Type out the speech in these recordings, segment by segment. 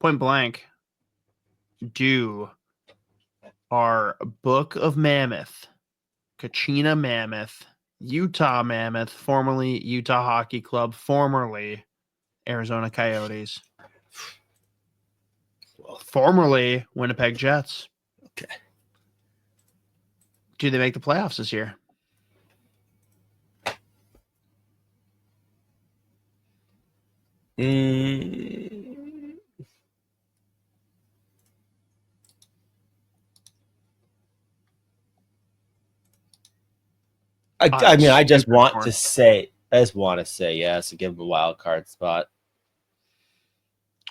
point blank, do our Book of Mammoth, Kachina Mammoth, Utah Mammoth, formerly Utah Hockey Club, formerly Arizona Coyotes, formerly Winnipeg Jets. Okay. Do they make the playoffs this year? I mean, I just want to say yes and give them a wild card spot.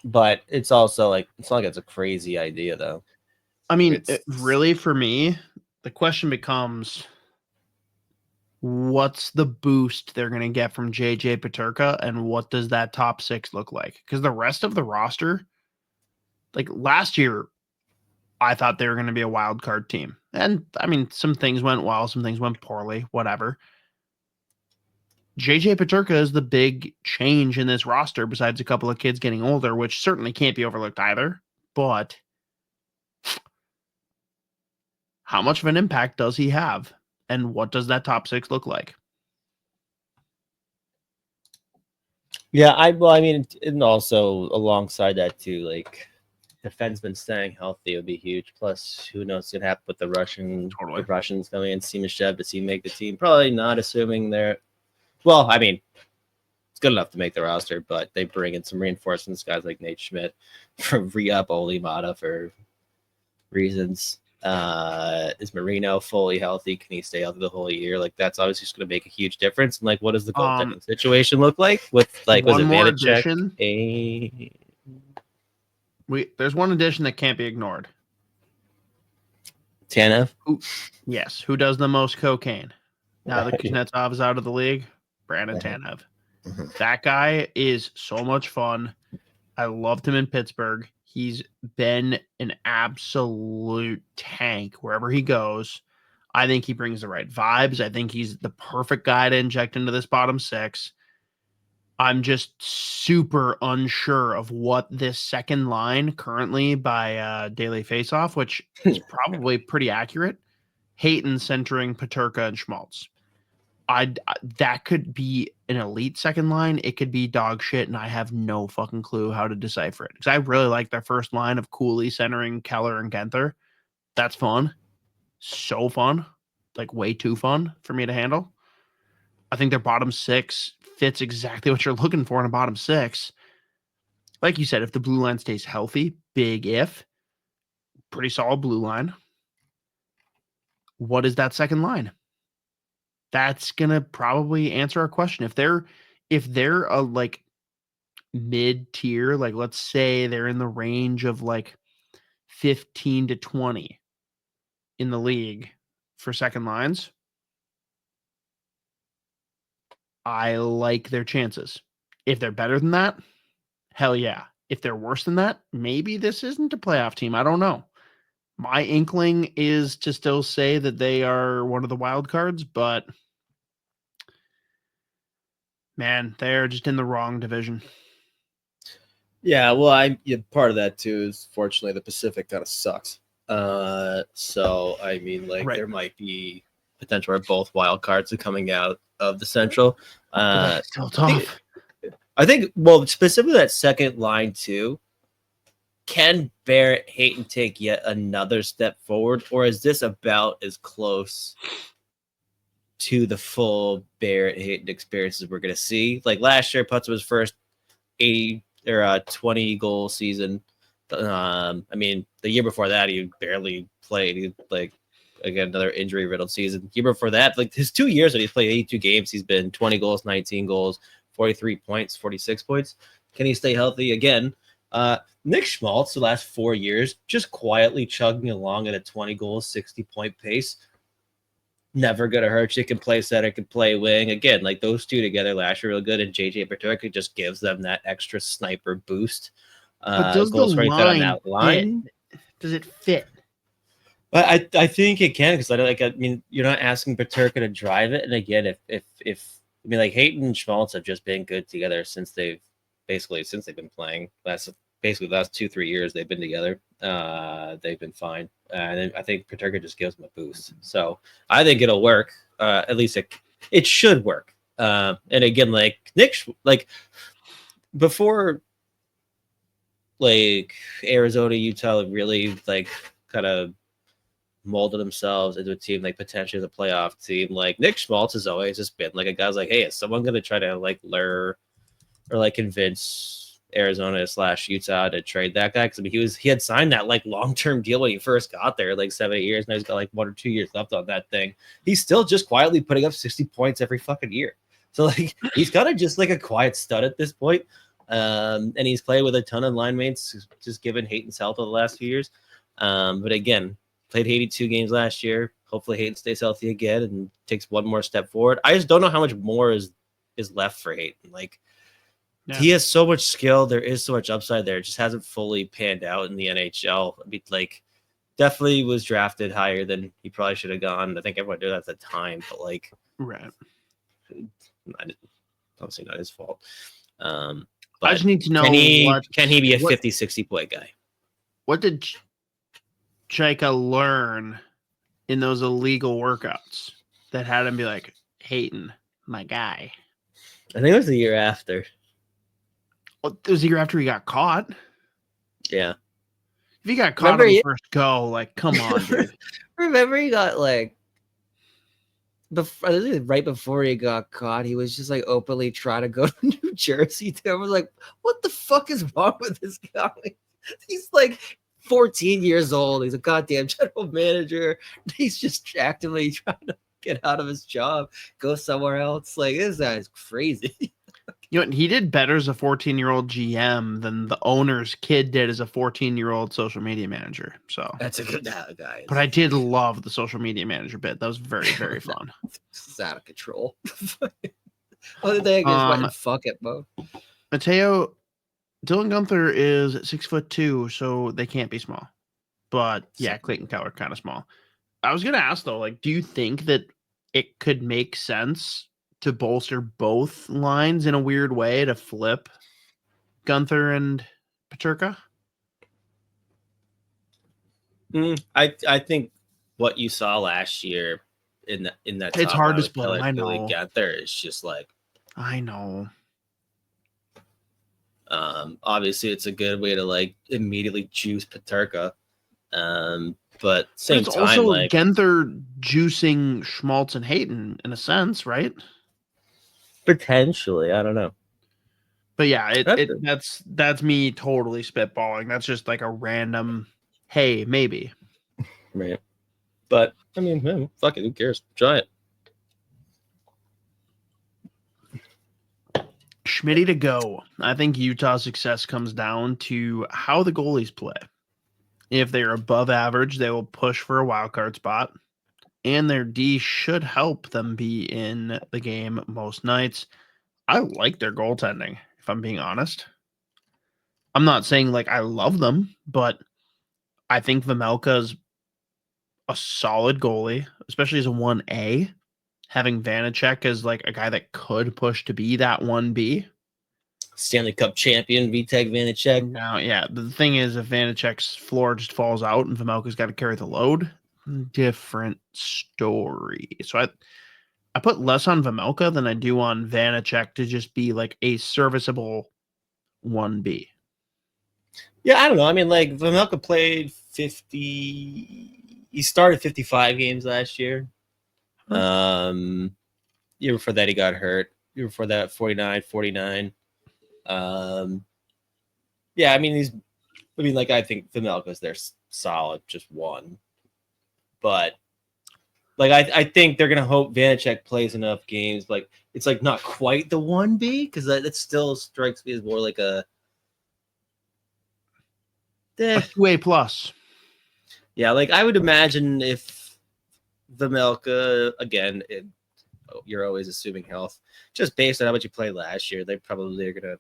But it's also like, it's not like it's a crazy idea, though. I mean, really, for me, the question becomes, what's the boost they're going to get from JJ Peterka, and what does that top six look like? Because the rest of the roster, like last year, I thought they were going to be a wild card team. And I mean, some things went well, some things went poorly, whatever. JJ Peterka is the big change in this roster, besides a couple of kids getting older, which certainly can't be overlooked either. But how much of an impact does he have? And what does that top six look like? Yeah, I mean, and also alongside that too, like defensemen staying healthy would be huge. Plus, who knows what's gonna happen with the Russians coming in. Simashev, does he make the team? Probably not, assuming they're. Well, I mean, it's good enough to make the roster, but they bring in some reinforcements, guys like Nate Schmidt, for re-up Oli Mata for reasons. Is Marino fully healthy? Can he stay healthy the whole year? Like, that's obviously just going to make a huge difference. And like, what does the goaltending situation look like with like was it Vanacek? There's one addition that can't be ignored. Tanev? Yes. Who does the most cocaine? Now that Kuznetsov is out of the league, Brandon Tanev. That guy is so much fun. I loved him in Pittsburgh. He's been an absolute tank wherever he goes. I think he brings the right vibes. I think he's the perfect guy to inject into this bottom six. I'm just super unsure of what this second line currently by Daily Faceoff, which is probably pretty accurate. Hayton centering Peterka and Schmaltz. That could be an elite second line. It could be dog shit, and I have no fucking clue how to decipher it. Because I really like their first line of Cooley centering Keller and Genther. That's fun. So fun. Like, way too fun for me to handle. I think their bottom six fits exactly what you're looking for in a bottom six. Like you said, if the blue line stays healthy, big if, pretty solid blue line. What is that second line? That's gonna probably answer our question. If they're a like mid-tier, like let's say they're in the range of like 15 to 20 in the league for second lines, I like their chances. If they're better than that, hell yeah. If they're worse than that, maybe this isn't a playoff team. I don't know. My inkling is to still say that they are one of the wild cards, but man, they're just in the wrong division. Yeah, well, part of that too is fortunately the Pacific kind of sucks. So I mean, like there might be potential where both wild cards are coming out of the Central. Still tough. I think, well, specifically that second line too. Can Barrett Hayton take yet another step forward, or is this about as close to the full Barrett Hayton experiences we're going to see? Like last year, Putz was first 20 goal season. I mean, the year before that, he barely played. He like again another injury riddled season. The year before that, like his 2 years that he's played 82 games, he's been 20 goals, 19 goals, 43 points, 46 points. Can he stay healthy again? Nick Schmaltz, the last 4 years, just quietly chugging along at a 20 goals, 60 point pace. Never gonna hurt you. Can play center, can play wing. Again, like those two together last year real good, and JJ Peterka just gives them that extra sniper boost. But does the line fit? Does it fit? But I think it can, because I mean, you're not asking Peterka to drive it. And again, if I mean, like Hayton and Schmaltz have just been good together since they've been playing. That's basically the last 2-3 years they've been together. They've been fine. And I think Paterka just gives them a boost. So I think it'll work. At least it should work. And again, like Nick, like before, like Arizona, Utah really like kind of molded themselves into a team like potentially the playoff team. Like Nick Schmaltz has always just been like a guy's like, hey, is someone gonna try to like lure or like convince Arizona/Utah to trade that guy? Because I mean, he had signed that like long-term deal when he first got there, like 7-8 years. Now he's got like 1 or 2 years left on that thing. He's still just quietly putting up 60 points every fucking year. So like he's kind of just like a quiet stud at this point. And he's played with a ton of line mates, just given Hayton's health over the last few years. But again, played 82 games last year. Hopefully Hayton stays healthy again and takes one more step forward. I just don't know how much more is left for Hayton. Like, he has so much skill. There is so much upside there. It just hasn't fully panned out in the NHL. I mean, like, definitely was drafted higher than he probably should have gone. I think everyone did that at the time, but like, right. Obviously not his fault. I just need to know, can he be a 50-60 point guy? What did Chaika learn in those illegal workouts that had him be like, Hayton, my guy? I think it was the year after. Well, it was the year after he got caught. Yeah. If he got caught on the first go, like, come on, dude. Remember he got like, right before he got caught, he was just like openly trying to go to New Jersey. I was like, what the fuck is wrong with this guy? He's like 14 years old. He's a goddamn general manager. He's just actively trying to get out of his job, go somewhere else. Like, this guy's crazy. You know, he did better as a 14-year-old GM than the owner's kid did as a 14-year-old social media manager. So that's a good guy. But I did love the social media manager bit. That was very, very fun. It's out of control. Other thing is went in fuck it mode. Mateo, Dylan Guenther is 6'2", so they can't be small. But yeah, Clayton Keller kind of small. I was gonna ask though, like, do you think that it could make sense to bolster both lines in a weird way to flip Guenther and Paterka? I think what you saw last year in that it's hard to split. I know. Guenther is just like, I know. Obviously it's a good way to like immediately juice Paterka. But same it's time, also like Guenther juicing Schmaltz and Hayton in a sense, right? Potentially, I don't know. But yeah, that's me totally spitballing. That's just like a random, hey, maybe. Right. But I mean, man, fuck it, who cares? Try it. Schmitty to go. I think Utah's success comes down to how the goalies play. If they're above average, they will push for a wild card spot. And their D should help them be in the game most nights. I like their goaltending, if I'm being honest. I'm not saying like I love them, but I think Vejmelka's a solid goalie, especially as a 1A. Having Vanacek as like a guy that could push to be that 1B. Stanley Cup champion, Vitek Vanacek. Now, yeah, the thing is, if Vanacek's floor just falls out and Vejmelka's got to carry the load, different story. So I put less on Vejmelka than I do on Vanacek to just be like a serviceable 1B. Yeah, I don't know. I mean, like, Vejmelka played 50... He started 55 games last year. Year before that, he got hurt. Year before that, 49. Yeah, I mean, I think Vejmelka's they're solid, just one. But, like, I think they're going to hope Vanacek plays enough games. Like, it's, like, not quite the 1B, because that still strikes me as more like a 2A plus. Yeah, like, I would imagine if Vejmelka, again, you're always assuming health. Just based on how much you played last year, they probably are going to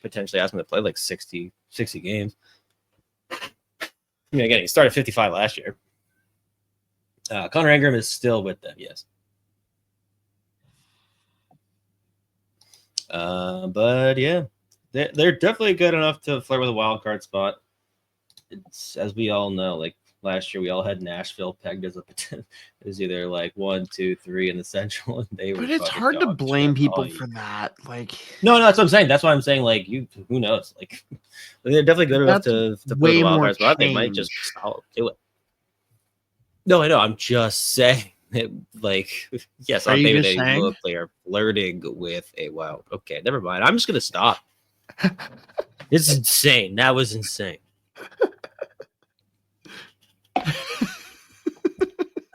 potentially ask him to play, like, 60 games. I mean, again, he started 55 last year. Connor Ingram is still with them, yes. But yeah, they're definitely good enough to flirt with a wild card spot. It's, as we all know, like last year we all had Nashville pegged as it was either like 1, 2, 3 in the Central, and they were. But it's fucking hard to dog blame shit people all for year. that. Like, No, that's what I'm saying. That's why I'm saying, like, who knows? Like, they're definitely good enough to put way the wild more card spot. They might just change. do it. No, I know. I'm just saying. Like, yes, Are on you paper just they saying? look, they are flirting with a wild. Okay, never mind. I'm just gonna stop. It's insane. That was insane.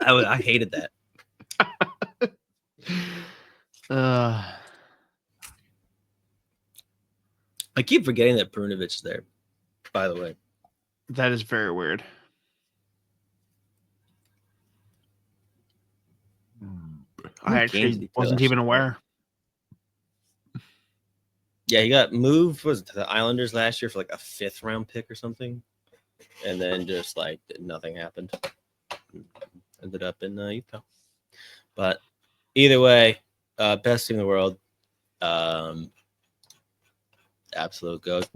I hated that. I keep forgetting that Brunovich is there, by the way. That is very weird. I actually wasn't even aware. Yeah, he got moved, was it to the Islanders last year for like a 5th round pick or something? And then just like nothing happened. Ended up in Utah. But either way, best team in the world. Absolute goat.